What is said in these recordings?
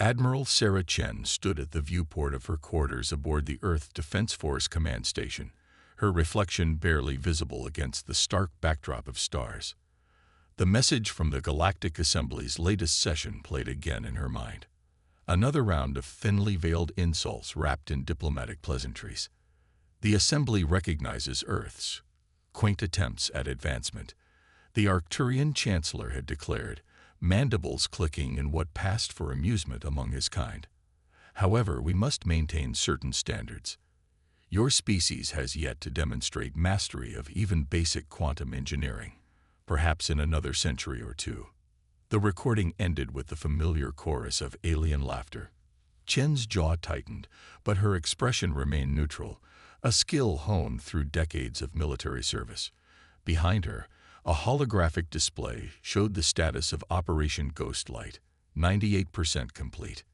Admiral Sarah Chen stood at the viewport of her quarters aboard the Earth Defense Force Command Station, her reflection barely visible against the stark backdrop of stars. The message from the Galactic Assembly's latest session played again in her mind. Another round of thinly veiled insults wrapped in diplomatic pleasantries. The Assembly recognizes Earth's quaint attempts at advancement, the Arcturian Chancellor had declared, mandibles clicking in what passed for amusement among his kind. However, we must maintain certain standards. Your species has yet to demonstrate mastery of even basic quantum engineering, perhaps in another century or two. The recording ended with the familiar chorus of alien laughter. Chen's jaw tightened, but her expression remained neutral, a skill honed through decades of military service. Behind her, a holographic display showed the status of Operation Ghostlight, 98% complete.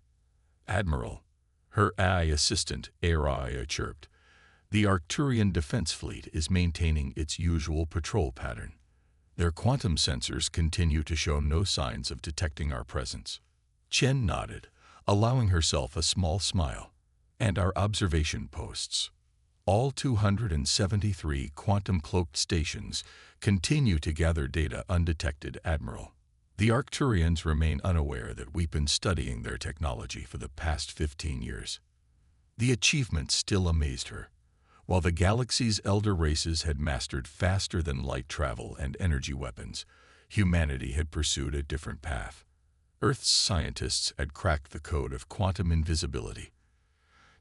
Admiral, her AI assistant, Araya, chirped. The Arcturian Defense Fleet is maintaining its usual patrol pattern. Their quantum sensors continue to show no signs of detecting our presence. Chen nodded, allowing herself a small smile. And our observation posts. All 273 quantum-cloaked stations continue to gather data undetected, Admiral. The Arcturians remain unaware that we've been studying their technology for the past 15 years. The achievement still amazed her. While the galaxy's elder races had mastered faster-than-light travel and energy weapons, humanity had pursued a different path. Earth's scientists had cracked the code of quantum invisibility.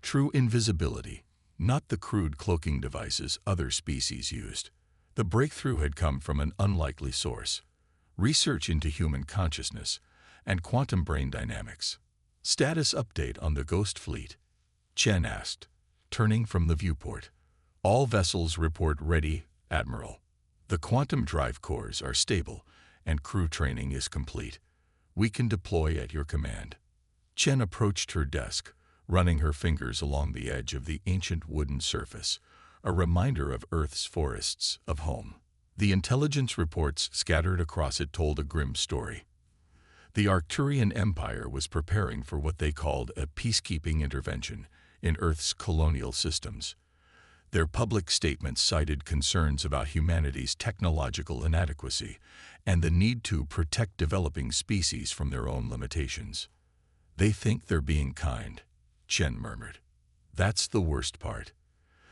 True invisibility, not the crude cloaking devices other species used. The breakthrough had come from an unlikely source: research into human consciousness and quantum brain dynamics. Status update on the Ghost Fleet? Chen asked, turning from the viewport. All vessels report ready, Admiral. The quantum drive cores are stable and crew training is complete. We can deploy at your command. Chen approached her desk, running her fingers along the edge of the ancient wooden surface, a reminder of Earth's forests of home. The intelligence reports scattered across it told a grim story. The Arcturian Empire was preparing for what they called a peacekeeping intervention in Earth's colonial systems. Their public statements cited concerns about humanity's technological inadequacy and the need to protect developing species from their own limitations. They think they're being kind, Chen murmured. That's the worst part.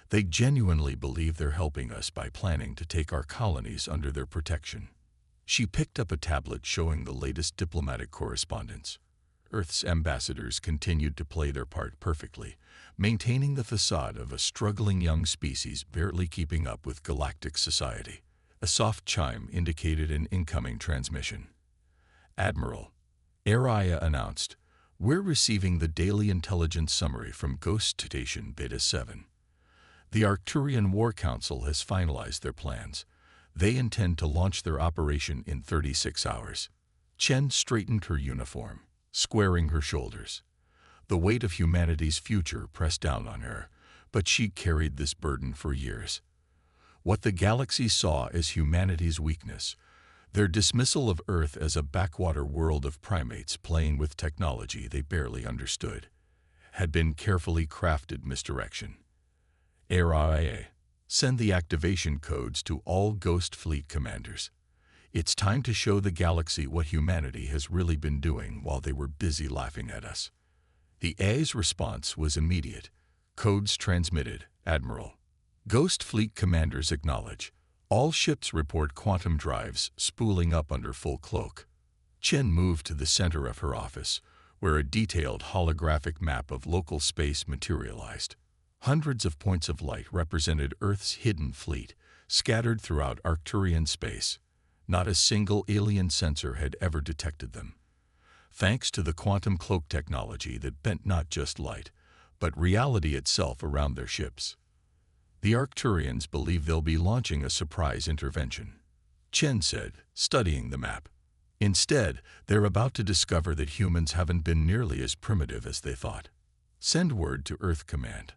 They genuinely believe they're helping us by planning to take our colonies under their protection. She picked up a tablet showing the latest diplomatic correspondence. Earth's ambassadors continued to play their part perfectly, maintaining the facade of a struggling young species barely keeping up with galactic society. A soft chime indicated an incoming transmission. Admiral, Araya announced, we're receiving the daily intelligence summary from Ghost Station Beta 7. The Arcturian War Council has finalized their plans. They intend to launch their operation in 36 hours. Chen straightened her uniform, squaring her shoulders. The weight of humanity's future pressed down on her, but she carried this burden for years. What the galaxy saw as humanity's weakness, their dismissal of Earth as a backwater world of primates playing with technology they barely understood, had been carefully crafted misdirection. Araya, send the activation codes to all Ghost Fleet commanders. It's time to show the galaxy what humanity has really been doing while they were busy laughing at us. The A's response was immediate. Codes transmitted, Admiral. Ghost Fleet commanders acknowledge. All ships report quantum drives spooling up under full cloak. Chen moved to the center of her office, where a detailed holographic map of local space materialized. Hundreds of points of light represented Earth's hidden fleet, scattered throughout Arcturian space. Not a single alien sensor had ever detected them. Thanks to the quantum cloak technology that bent not just light, but reality itself around their ships. The Arcturians believe they'll be launching a surprise intervention, Chen said, studying the map. Instead, they're about to discover that humans haven't been nearly as primitive as they thought. Send word to Earth Command.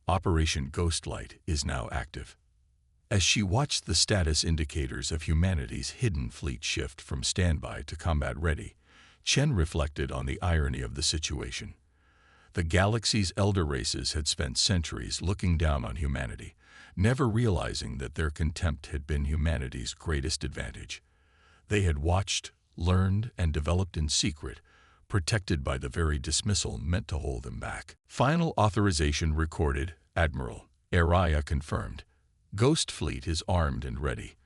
Operation Ghostlight is now active. As she watched the status indicators of humanity's hidden fleet shift from standby to combat ready, Chen reflected on the irony of the situation. The galaxy's elder races had spent centuries looking down on humanity, never realizing that their contempt had been humanity's greatest advantage. They had watched, learned, and developed in secret, protected by the very dismissal meant to hold them back. Final authorization recorded, Admiral. Araya confirmed. Ghost Fleet is armed and ready.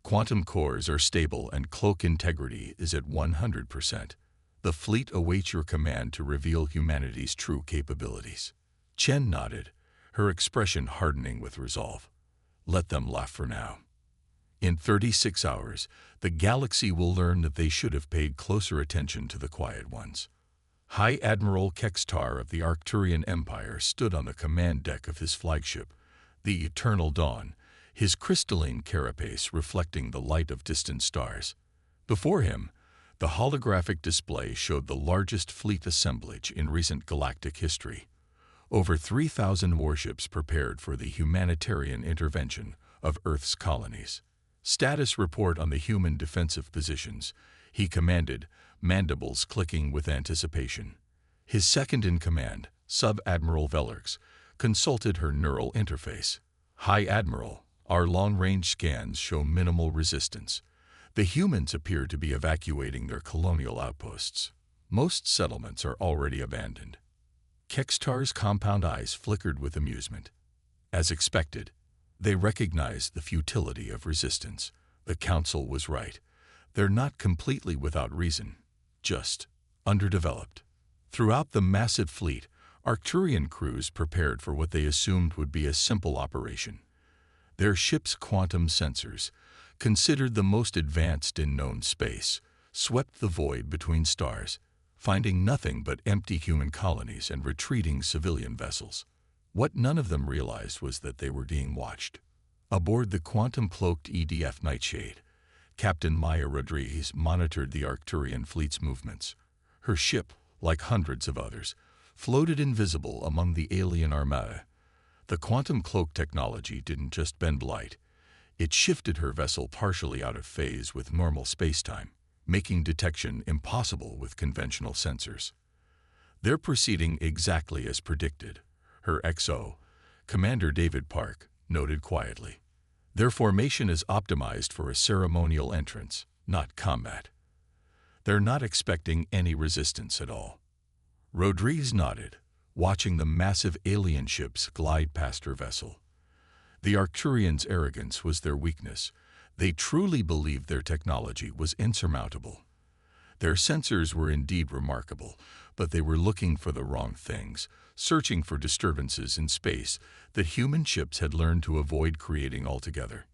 Quantum cores are stable and cloak integrity is at 100%. The fleet awaits your command to reveal humanity's true capabilities. Chen nodded, her expression hardening with resolve. Let them laugh for now. In 36 hours, the galaxy will learn that they should have paid closer attention to the quiet ones. High Admiral Kextar of the Arcturian Empire stood on the command deck of his flagship, the Eternal Dawn, his crystalline carapace reflecting the light of distant stars. Before him, the holographic display showed the largest fleet assemblage in recent galactic history. Over 3,000 warships prepared for the humanitarian intervention of Earth's colonies. Status report on the human defensive positions, he commanded, mandibles clicking with anticipation. His second-in-command, Sub-Admiral Velerx, consulted her neural interface. High Admiral, our long-range scans show minimal resistance. The humans appear to be evacuating their colonial outposts. Most settlements are already abandoned. Kextar's compound eyes flickered with amusement. As expected, they recognized the futility of resistance. The Council was right. They're not completely without reason, just underdeveloped. Throughout the massive fleet, Arcturian crews prepared for what they assumed would be a simple operation. Their ship's quantum sensors, considered the most advanced in known space, swept the void between stars, finding nothing but empty human colonies and retreating civilian vessels. What none of them realized was that they were being watched. Aboard the quantum-cloaked EDF Nightshade, Captain Maya Rodriguez monitored the Arcturian fleet's movements. Her ship, like hundreds of others, floated invisible among the alien armada. The quantum cloak technology didn't just bend light. It shifted her vessel partially out of phase with normal spacetime, making detection impossible with conventional sensors. They're proceeding exactly as predicted, her XO, Commander David Park, noted quietly. Their formation is optimized for a ceremonial entrance, not combat. They're not expecting any resistance at all. Rodriguez nodded, watching the massive alien ships glide past her vessel. The Arcturians' arrogance was their weakness. They truly believed their technology was insurmountable. Their sensors were indeed remarkable, but they were looking for the wrong things, searching for disturbances in space that human ships had learned to avoid creating altogether.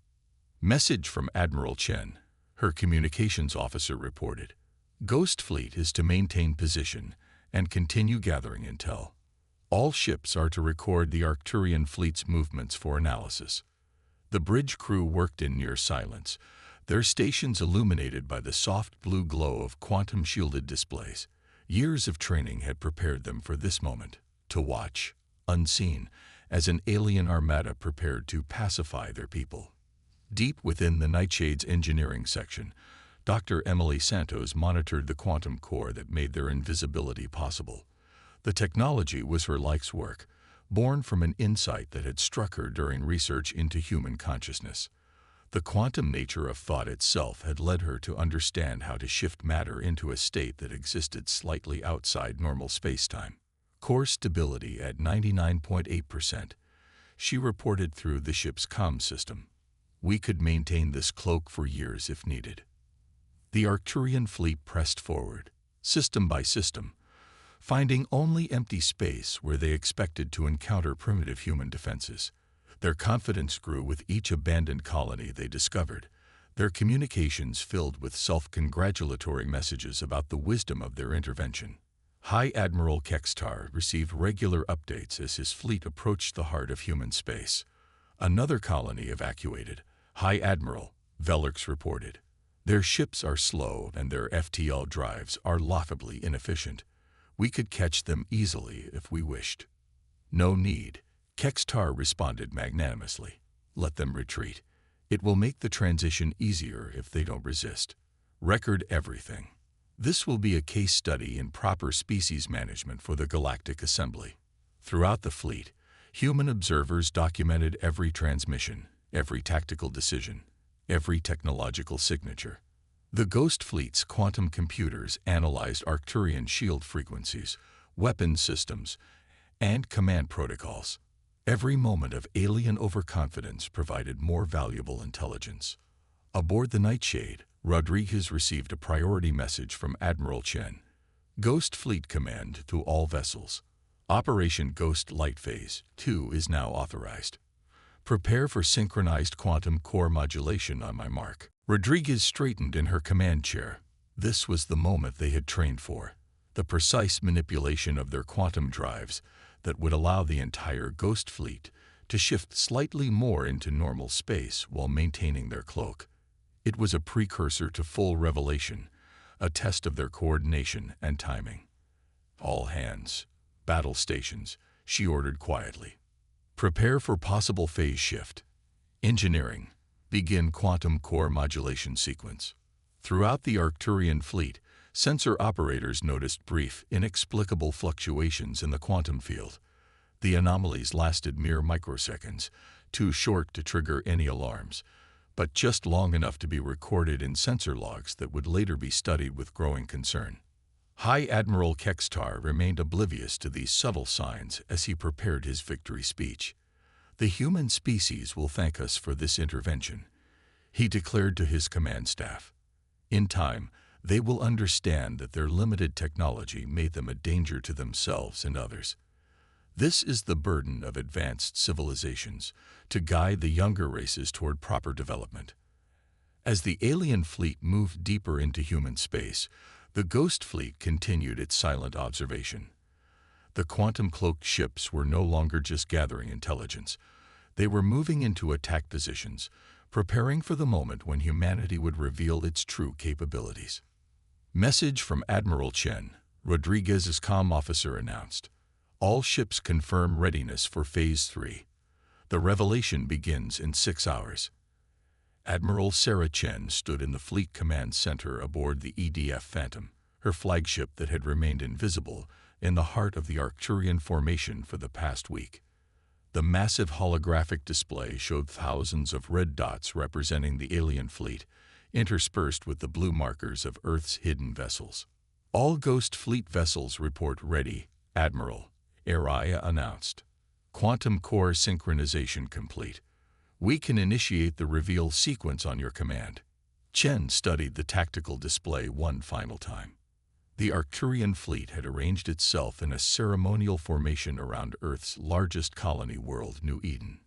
Message from Admiral Chen, her communications officer reported. Ghost Fleet is to maintain position and continue gathering intel. All ships are to record the Arcturian fleet's movements for analysis. The bridge crew worked in near silence, their stations illuminated by the soft blue glow of quantum-shielded displays. Years of training had prepared them for this moment, to watch, unseen, as an alien armada prepared to pacify their people. Deep within the Nightshade's engineering section, Dr. Emily Santos monitored the quantum core that made their invisibility possible. The technology was her life's work, born from an insight that had struck her during research into human consciousness. The quantum nature of thought itself had led her to understand how to shift matter into a state that existed slightly outside normal spacetime. Core stability at 99.8%. She reported through the ship's comm system. We could maintain this cloak for years if needed. The Arcturian fleet pressed forward, system by system, finding only empty space where they expected to encounter primitive human defenses. Their confidence grew with each abandoned colony they discovered, their communications filled with self-congratulatory messages about the wisdom of their intervention. High Admiral Kextar received regular updates as his fleet approached the heart of human space. Another colony evacuated, High Admiral Velerx reported. Their ships are slow and their FTL drives are laughably inefficient. We could catch them easily if we wished. No need. Kextar responded magnanimously. Let them retreat. It will make the transition easier if they don't resist. Record everything. This will be a case study in proper species management for the Galactic Assembly. Throughout the fleet, human observers documented every transmission, every tactical decision, every technological signature. The Ghost Fleet's quantum computers analyzed Arcturian shield frequencies, weapon systems, and command protocols. Every moment of alien overconfidence provided more valuable intelligence. Aboard the Nightshade, Rodriguez received a priority message from Admiral Chen. Ghost Fleet Command to all vessels. Operation Ghost Light Phase 2 is now authorized. Prepare for synchronized quantum core modulation on my mark. Rodriguez straightened in her command chair. This was the moment they had trained for. The precise manipulation of their quantum drives that would allow the entire Ghost Fleet to shift slightly more into normal space while maintaining their cloak. It was a precursor to full revelation, a test of their coordination and timing. All hands, battle stations, she ordered quietly. Prepare for possible phase shift. Engineering, begin quantum core modulation sequence. Throughout the Arcturian fleet, sensor operators noticed brief, inexplicable fluctuations in the quantum field. The anomalies lasted mere microseconds, too short to trigger any alarms, but just long enough to be recorded in sensor logs that would later be studied with growing concern. High Admiral Kextar remained oblivious to these subtle signs as he prepared his victory speech. "The human species will thank us for this intervention," he declared to his command staff. "In time, they will understand that their limited technology made them a danger to themselves and others. This is the burden of advanced civilizations, to guide the younger races toward proper development." As the alien fleet moved deeper into human space, the Ghost Fleet continued its silent observation. The quantum-cloaked ships were no longer just gathering intelligence. They were moving into attack positions, preparing for the moment when humanity would reveal its true capabilities. Message from Admiral Chen, Rodriguez's comm officer announced. "All ships confirm readiness for Phase 3. The revelation begins in 6 hours." Admiral Sarah Chen stood in the Fleet Command Center aboard the EDF Phantom, her flagship that had remained invisible in the heart of the Arcturian formation for the past week. The massive holographic display showed thousands of red dots representing the alien fleet, interspersed with the blue markers of Earth's hidden vessels. "All Ghost Fleet vessels report ready," Admiral Araya announced. "Quantum core synchronization complete. We can initiate the reveal sequence on your command." Chen studied the tactical display one final time. The Arcturian fleet had arranged itself in a ceremonial formation around Earth's largest colony world, New Eden.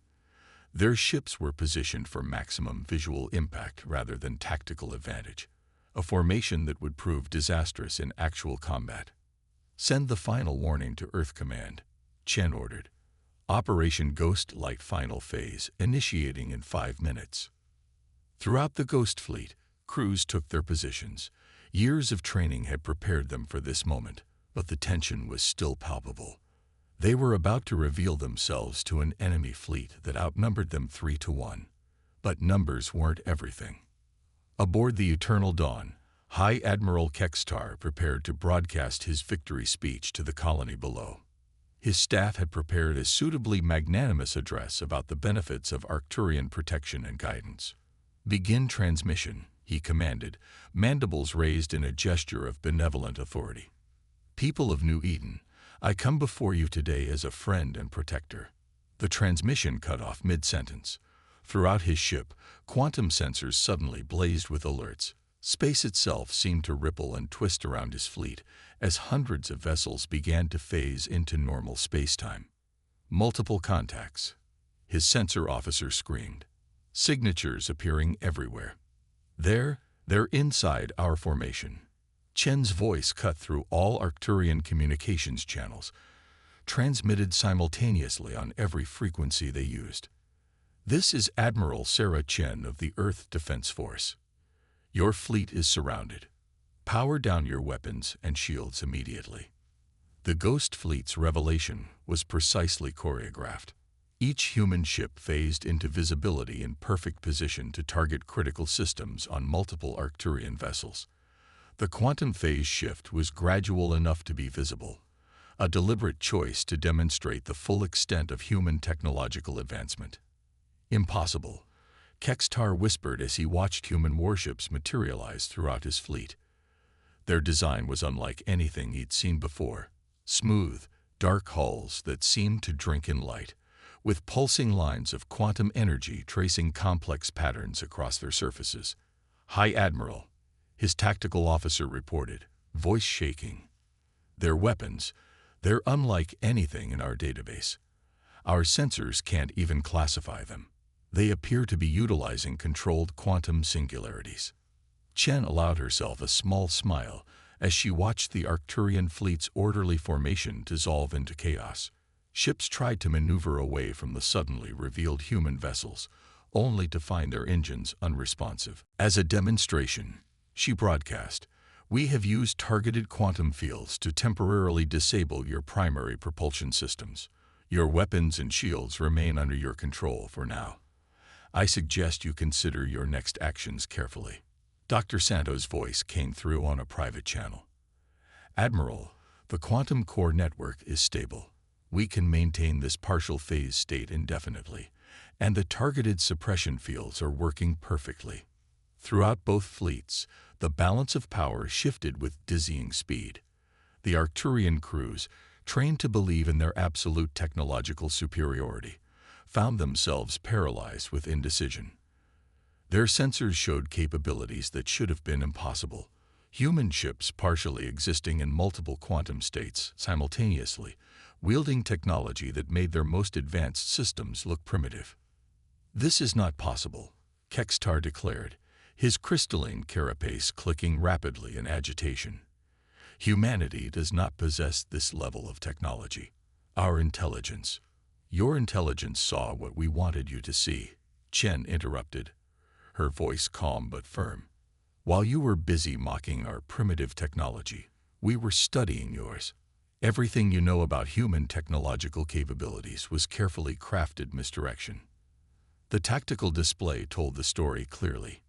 Their ships were positioned for maximum visual impact rather than tactical advantage, a formation that would prove disastrous in actual combat. "Send the final warning to Earth Command," Chen ordered. "Operation Ghost Light Final Phase initiating in 5 minutes." Throughout the Ghost Fleet, crews took their positions. Years of training had prepared them for this moment, but the tension was still palpable. They were about to reveal themselves to an enemy fleet that outnumbered them 3-1. But numbers weren't everything. Aboard the Eternal Dawn, High Admiral Kextar prepared to broadcast his victory speech to the colony below. His staff had prepared a suitably magnanimous address about the benefits of Arcturian protection and guidance. "Begin transmission," he commanded, mandibles raised in a gesture of benevolent authority. "People of New Eden, I come before you today as a friend and protector." The transmission cut off mid-sentence. Throughout his ship, quantum sensors suddenly blazed with alerts. Space itself seemed to ripple and twist around his fleet as hundreds of vessels began to phase into normal spacetime. "Multiple contacts," his sensor officer screamed. Signatures appearing everywhere. They're inside our formation." Chen's voice cut through all Arcturian communications channels, transmitted simultaneously on every frequency they used. "This is Admiral Sarah Chen of the Earth Defense Force. Your fleet is surrounded. Power down your weapons and shields immediately." The Ghost Fleet's revelation was precisely choreographed. Each human ship phased into visibility in perfect position to target critical systems on multiple Arcturian vessels. The quantum phase shift was gradual enough to be visible, a deliberate choice to demonstrate the full extent of human technological advancement. Impossible, Kextar whispered as he watched human warships materialize throughout his fleet. Their design was unlike anything he'd seen before. Smooth, dark hulls that seemed to drink in light, with pulsing lines of quantum energy tracing complex patterns across their surfaces. "High Admiral," his tactical officer reported, voice shaking. "Their weapons, they're unlike anything in our database. Our sensors can't even classify them. They appear to be utilizing controlled quantum singularities." Chen allowed herself a small smile as she watched the Arcturian fleet's orderly formation dissolve into chaos. Ships tried to maneuver away from the suddenly revealed human vessels, only to find their engines unresponsive. As a demonstration, she broadcast, "We have used targeted quantum fields to temporarily disable your primary propulsion systems. Your weapons and shields remain under your control for now. I suggest you consider your next actions carefully." Dr. Santo's voice came through on a private channel. "Admiral, the quantum core network is stable. We can maintain this partial phase state indefinitely, and the targeted suppression fields are working perfectly." Throughout both fleets, the balance of power shifted with dizzying speed. The Arcturian crews, trained to believe in their absolute technological superiority, found themselves paralyzed with indecision. Their sensors showed capabilities that should have been impossible. Human ships partially existing in multiple quantum states simultaneously, wielding technology that made their most advanced systems look primitive. "This is not possible," Kextar declared, his crystalline carapace clicking rapidly in agitation. "Humanity does not possess this level of technology. Your intelligence saw what we wanted you to see," Chen interrupted, her voice calm but firm. "While you were busy mocking our primitive technology, we were studying yours. Everything you know about human technological capabilities was carefully crafted misdirection." The tactical display told the story clearly.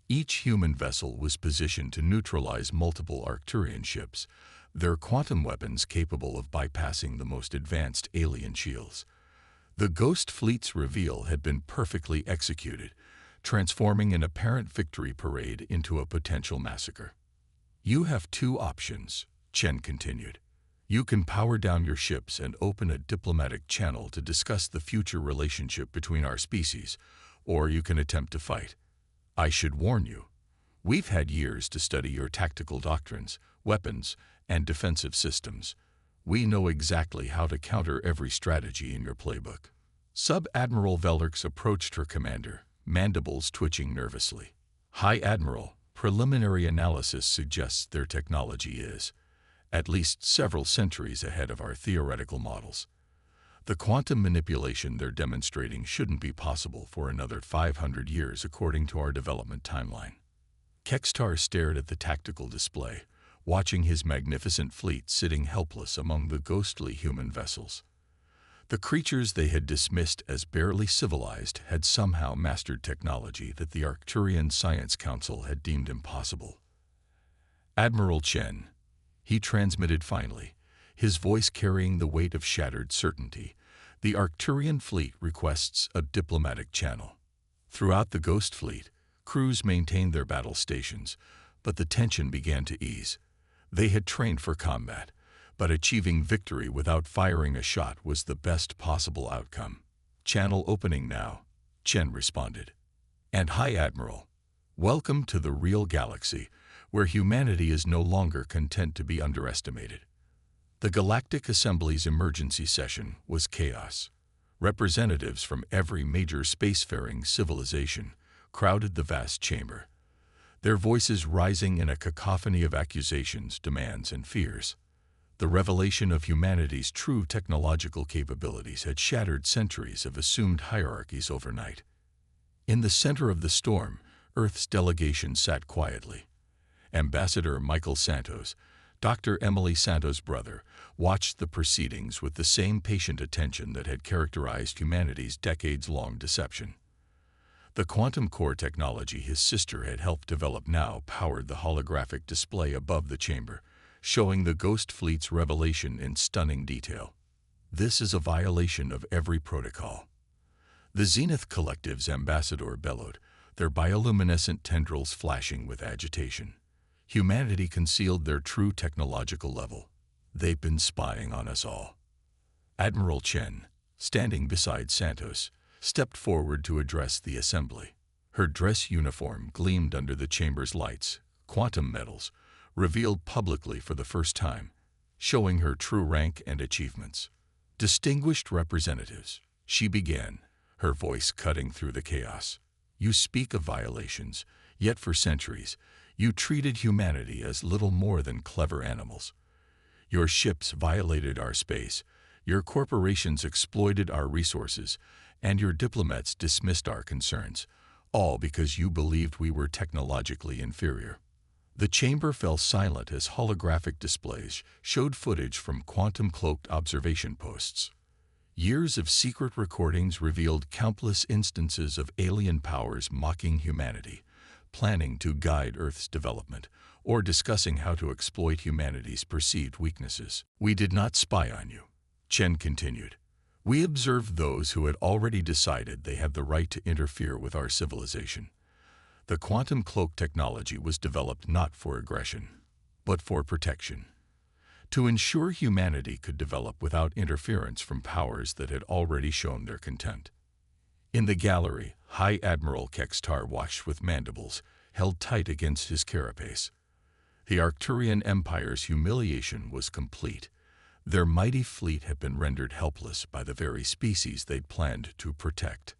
Each human vessel was positioned to neutralize multiple Arcturian ships, their quantum weapons capable of bypassing the most advanced alien shields. The Ghost Fleet's reveal had been perfectly executed, transforming an apparent victory parade into a potential massacre. "You have two options," Chen continued. "You can power down your ships and open a diplomatic channel to discuss the future relationship between our species, or you can attempt to fight. I should warn you, we've had years to study your tactical doctrines, weapons, and defensive systems. We know exactly how to counter every strategy in your playbook." Sub-Admiral Velerx approached her commander, mandibles twitching nervously. "High Admiral, preliminary analysis suggests their technology is, at least several centuries ahead of our theoretical models. The quantum manipulation they're demonstrating shouldn't be possible for another 500 years according to our development timeline." Kextar stared at the tactical display, watching his magnificent fleet sitting helpless among the ghostly human vessels. The creatures they had dismissed as barely civilized had somehow mastered technology that the Arcturian Science Council had deemed impossible. "Admiral Chen," he transmitted finally, his voice carrying the weight of shattered certainty, "the Arcturian fleet requests a diplomatic channel." Throughout the Ghost Fleet, crews maintained their battle stations, but the tension began to ease. They had trained for combat, but achieving victory without firing a shot was the best possible outcome. "Channel opening now," Chen responded. "And High Admiral, welcome to the real galaxy, where humanity is no longer content to be underestimated." The Galactic Assembly's emergency session was chaos. Representatives from every major spacefaring civilization crowded the vast chamber, their voices rising in a cacophony of accusations, demands, and fears. The revelation of humanity's true technological capabilities had shattered centuries of assumed hierarchies overnight. In the center of the storm, Earth's delegation sat quietly. Ambassador Michael Santos, Dr. Emily Santos' brother, watched the proceedings with the same patient attention that had characterized humanity's decades-long deception. The quantum core technology his sister had helped develop now powered the holographic display above the chamber, showing the Ghost Fleet's revelation in stunning detail. This is a violation of every protocol. The Zenith Collective's ambassador bellowed, their bioluminescent tendrils flashing with agitation. Humanity concealed their true technological level. They've been spying on us all. Admiral Chen, standing beside Santos, stepped forward to address the assembly. Her dress uniform gleamed under the chamber's lights, quantum medals, revealed publicly for the first time, showing her true rank and achievements. Distinguished representatives, she began, her voice cutting through the chaos. You speak of violations, yet for centuries, you treated humanity as little more than clever animals. Your ships violated our space, your corporations exploited our resources, and your diplomats dismissed our concerns, all because you believed we were technologically inferior. The chamber fell silent as holographic displays showed footage from quantum-cloaked observation posts. Years of secret recordings revealed countless instances of alien powers mocking humanity, planning to guide Earth's development, or discussing how to exploit humanity's perceived weaknesses. We did not spy on you, Chen continued. We observed those who had already decided they had the right to interfere with our civilization. The quantum cloak technology was developed not for aggression, but for protection. To ensure humanity could develop without interference from powers that had already shown their contempt. In the gallery, High Admiral Kextar watched with mandibles held tight against his carapace. The Arcturian Empire's humiliation was complete. Their mighty fleet had been rendered helpless by the very species they'd planned to protect.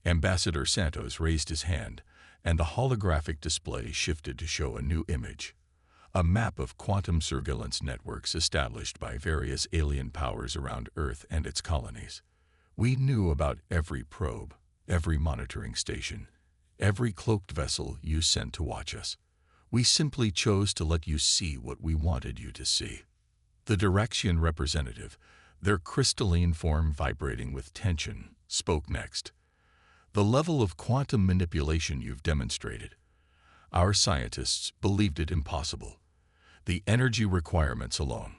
Ambassador Santos raised his hand, and the holographic display shifted to show a new image. A map of quantum surveillance networks established by various alien powers around Earth and its colonies. We knew about every probe, every monitoring station, every cloaked vessel you sent to watch us. We simply chose to let you see what we wanted you to see. The Diraxian representative, their crystalline form vibrating with tension, spoke next. The level of quantum manipulation you've demonstrated. Our scientists believed it impossible. The energy requirements alone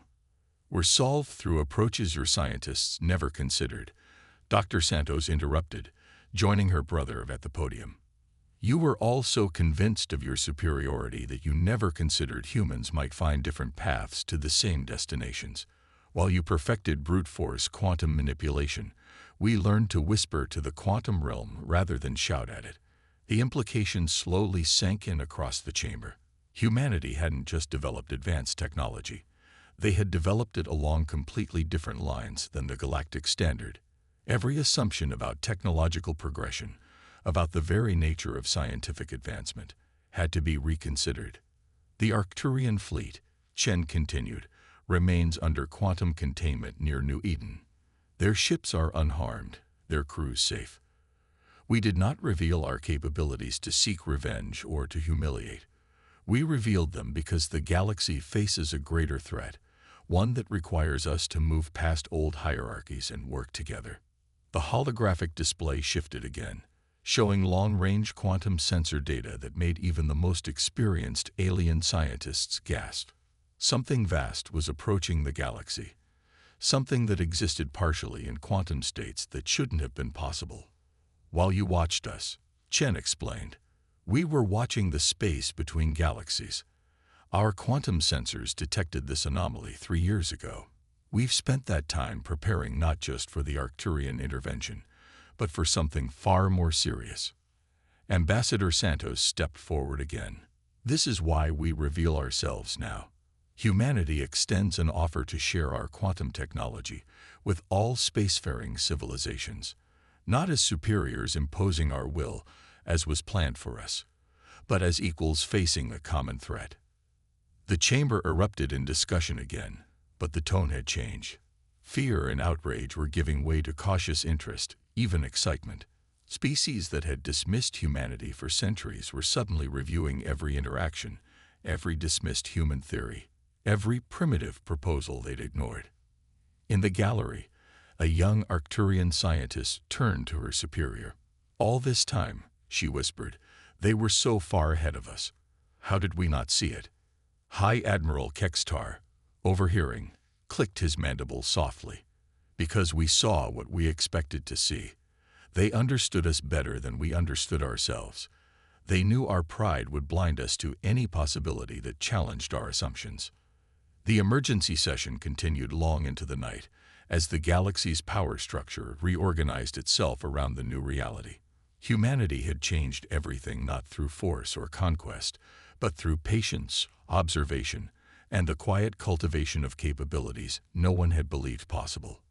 were solved through approaches your scientists never considered. Dr. Santos interrupted, joining her brother at the podium. You were all so convinced of your superiority that you never considered humans might find different paths to the same destinations. While you perfected brute force quantum manipulation, we learned to whisper to the quantum realm rather than shout at it. The implications slowly sank in across the chamber. Humanity hadn't just developed advanced technology. They had developed it along completely different lines than the galactic standard. Every assumption about technological progression, about the very nature of scientific advancement, had to be reconsidered. The Arcturian fleet, Chen continued, remains under quantum containment near New Eden. Their ships are unharmed, their crews safe. We did not reveal our capabilities to seek revenge or to humiliate. We revealed them because the galaxy faces a greater threat, one that requires us to move past old hierarchies and work together. The holographic display shifted again, showing long-range quantum sensor data that made even the most experienced alien scientists gasp. Something vast was approaching the galaxy, something that existed partially in quantum states that shouldn't have been possible. While you watched us, Chen explained, we were watching the space between galaxies. Our quantum sensors detected this anomaly 3 years ago. We've spent that time preparing not just for the Arcturian intervention, but for something far more serious. Ambassador Santos stepped forward again. This is why we reveal ourselves now. Humanity extends an offer to share our quantum technology with all spacefaring civilizations, not as superiors imposing our will, as was planned for us, but as equals facing a common threat. The chamber erupted in discussion again, but the tone had changed. Fear and outrage were giving way to cautious interest, even excitement. Species that had dismissed humanity for centuries were suddenly reviewing every interaction, every dismissed human theory, every primitive proposal they'd ignored. In the gallery, a young Arcturian scientist turned to her superior. All this time, she whispered. They were so far ahead of us. How did we not see it? High Admiral Kextar, overhearing, clicked his mandibles softly. Because we saw what we expected to see. They understood us better than we understood ourselves. They knew our pride would blind us to any possibility that challenged our assumptions. The emergency session continued long into the night, as the galaxy's power structure reorganized itself around the new reality. Humanity had changed everything not through force or conquest, but through patience, observation, and the quiet cultivation of capabilities no one had believed possible.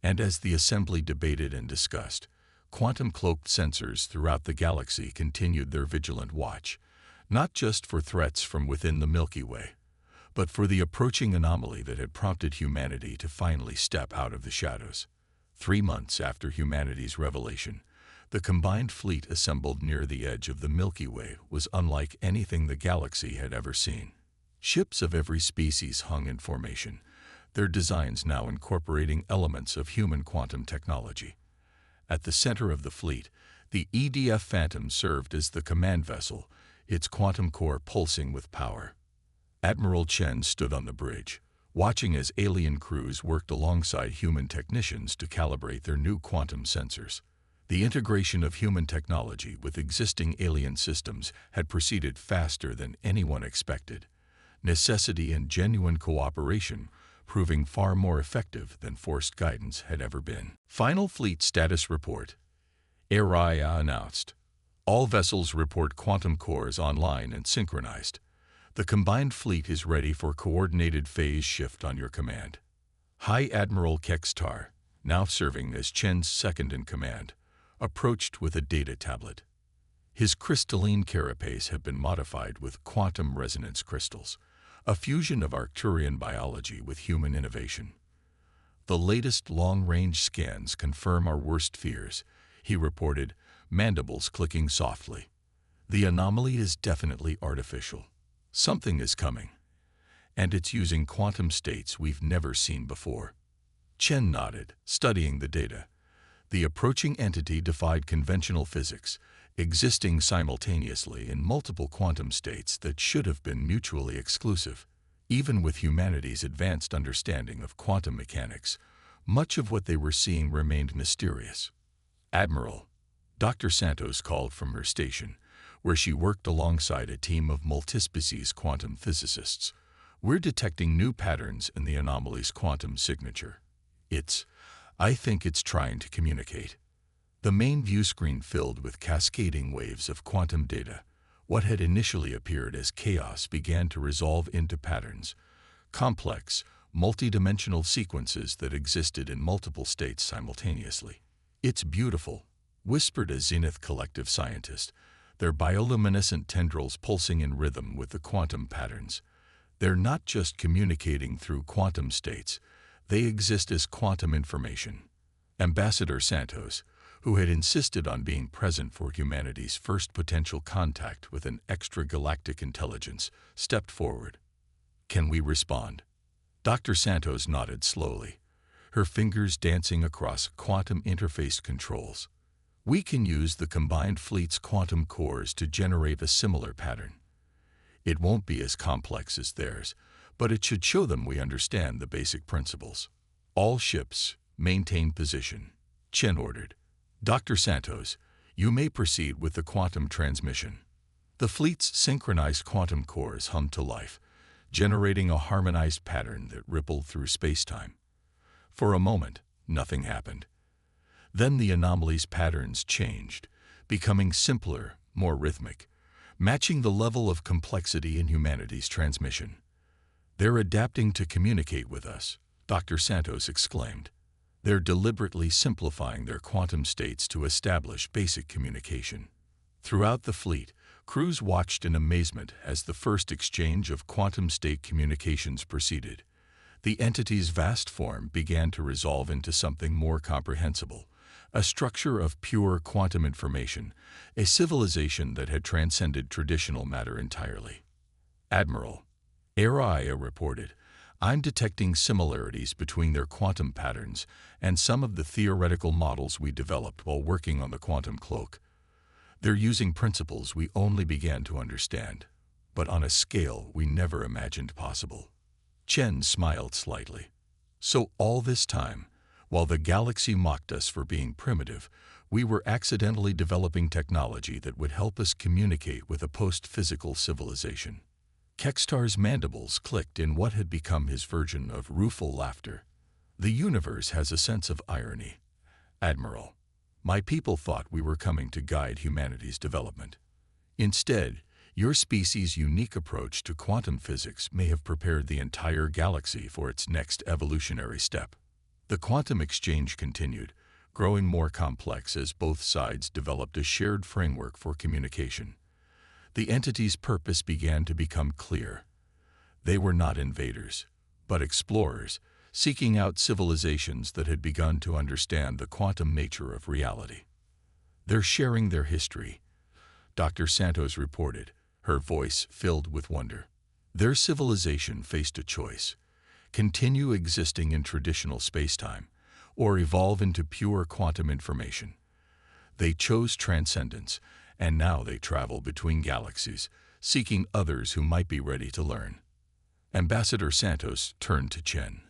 And as the assembly debated and discussed, quantum-cloaked sensors throughout the galaxy continued their vigilant watch, not just for threats from within the Milky Way, but for the approaching anomaly that had prompted humanity to finally step out of the shadows. 3 months after humanity's revelation, the combined fleet assembled near the edge of the Milky Way was unlike anything the galaxy had ever seen. Ships of every species hung in formation, their designs now incorporating elements of human quantum technology. At the center of the fleet, the EDF Phantom served as the command vessel, its quantum core pulsing with power. Admiral Chen stood on the bridge, watching as alien crews worked alongside human technicians to calibrate their new quantum sensors. The integration of human technology with existing alien systems had proceeded faster than anyone expected. Necessity and genuine cooperation proving far more effective than forced guidance had ever been. Final Fleet Status Report. HFY announced. All vessels report quantum cores online and synchronized. The combined fleet is ready for coordinated phase shift on your command. High Admiral Kextar, now serving as Chen's second-in-command, approached with a data tablet. His crystalline carapace had been modified with quantum resonance crystals, a fusion of Arcturian biology with human innovation. The latest long-range scans confirm our worst fears, he reported, mandibles clicking softly. The anomaly is definitely artificial. Something is coming, and it's using quantum states we've never seen before. Chen nodded, studying the data. The approaching entity defied conventional physics, existing simultaneously in multiple quantum states that should have been mutually exclusive. Even with humanity's advanced understanding of quantum mechanics, much of what they were seeing remained mysterious. Admiral, Dr. Santos called from her station, where she worked alongside a team of multispecies quantum physicists. We're detecting new patterns in the anomaly's quantum signature. I think it's trying to communicate. The main view screen filled with cascading waves of quantum data. What had initially appeared as chaos began to resolve into patterns, complex, multidimensional sequences that existed in multiple states simultaneously. It's beautiful, whispered a Zenith Collective scientist, their bioluminescent tendrils pulsing in rhythm with the quantum patterns. They're not just communicating through quantum states, they exist as quantum information. Ambassador Santos, who had insisted on being present for humanity's first potential contact with an extragalactic intelligence, stepped forward. Can we respond? Dr. Santos nodded slowly, her fingers dancing across quantum interface controls. We can use the combined fleet's quantum cores to generate a similar pattern. It won't be as complex as theirs, but it should show them we understand the basic principles. All ships, maintain position, Chen ordered. Dr. Santos, you may proceed with the quantum transmission. The fleet's synchronized quantum cores hummed to life, generating a harmonized pattern that rippled through space-time. For a moment, nothing happened. Then the anomaly's patterns changed, becoming simpler, more rhythmic, matching the level of complexity in humanity's transmission. They're adapting to communicate with us, Dr. Santos exclaimed. They're deliberately simplifying their quantum states to establish basic communication. Throughout the fleet, crews watched in amazement as the first exchange of quantum state communications proceeded. The entity's vast form began to resolve into something more comprehensible, a structure of pure quantum information, a civilization that had transcended traditional matter entirely. Admiral, HFY reported, I'm detecting similarities between their quantum patterns and some of the theoretical models we developed while working on the quantum cloak. They're using principles we only began to understand, but on a scale we never imagined possible. Chen smiled slightly. So all this time, while the galaxy mocked us for being primitive, we were accidentally developing technology that would help us communicate with a post-physical civilization. Kextar's mandibles clicked in what had become his version of rueful laughter. The universe has a sense of irony. Admiral, my people thought we were coming to guide humanity's development. Instead, your species' unique approach to quantum physics may have prepared the entire galaxy for its next evolutionary step. The quantum exchange continued, growing more complex as both sides developed a shared framework for communication. The entity's purpose began to become clear. They were not invaders, but explorers, seeking out civilizations that had begun to understand the quantum nature of reality. They're sharing their history, Dr. Santos reported, her voice filled with wonder. Their civilization faced a choice: continue existing in traditional spacetime, or evolve into pure quantum information. They chose transcendence, and now they travel between galaxies, seeking others who might be ready to learn. Ambassador Santos turned to Chen.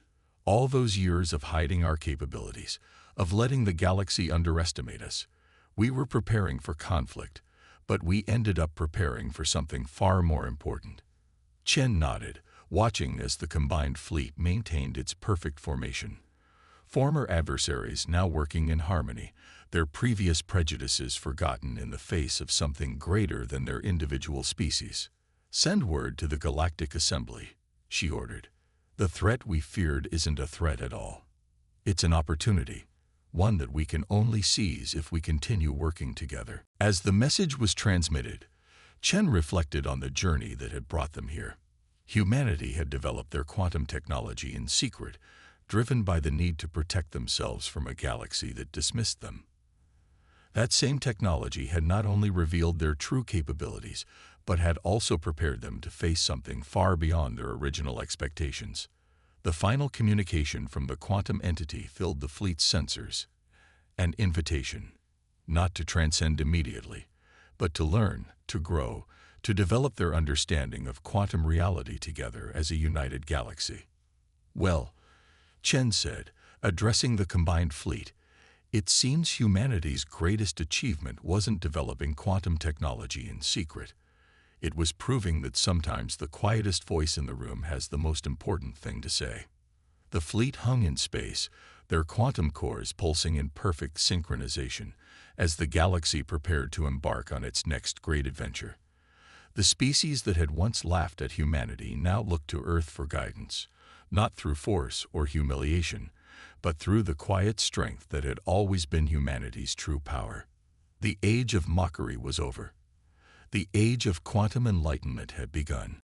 All those years of hiding our capabilities, of letting the galaxy underestimate us, we were preparing for conflict, but we ended up preparing for something far more important. Chen nodded, watching as the combined fleet maintained its perfect formation. Former adversaries now working in harmony, their previous prejudices forgotten in the face of something greater than their individual species. Send word to the Galactic Assembly, she ordered. The threat we feared isn't a threat at all. It's an opportunity, one that we can only seize if we continue working together. As the message was transmitted, Chen reflected on the journey that had brought them here. Humanity had developed their quantum technology in secret, driven by the need to protect themselves from a galaxy that dismissed them. That same technology had not only revealed their true capabilities, but had also prepared them to face something far beyond their original expectations. The final communication from the quantum entity filled the fleet's sensors. An invitation, not to transcend immediately, but to learn, to grow, to develop their understanding of quantum reality together as a united galaxy. Well, Chen said, addressing the combined fleet, it seems humanity's greatest achievement wasn't developing quantum technology in secret. It was proving that sometimes the quietest voice in the room has the most important thing to say. The fleet hung in space, their quantum cores pulsing in perfect synchronization, as the galaxy prepared to embark on its next great adventure. The species that had once laughed at humanity now looked to Earth for guidance, not through force or humiliation, but through the quiet strength that had always been humanity's true power. The age of mockery was over. The age of quantum enlightenment had begun.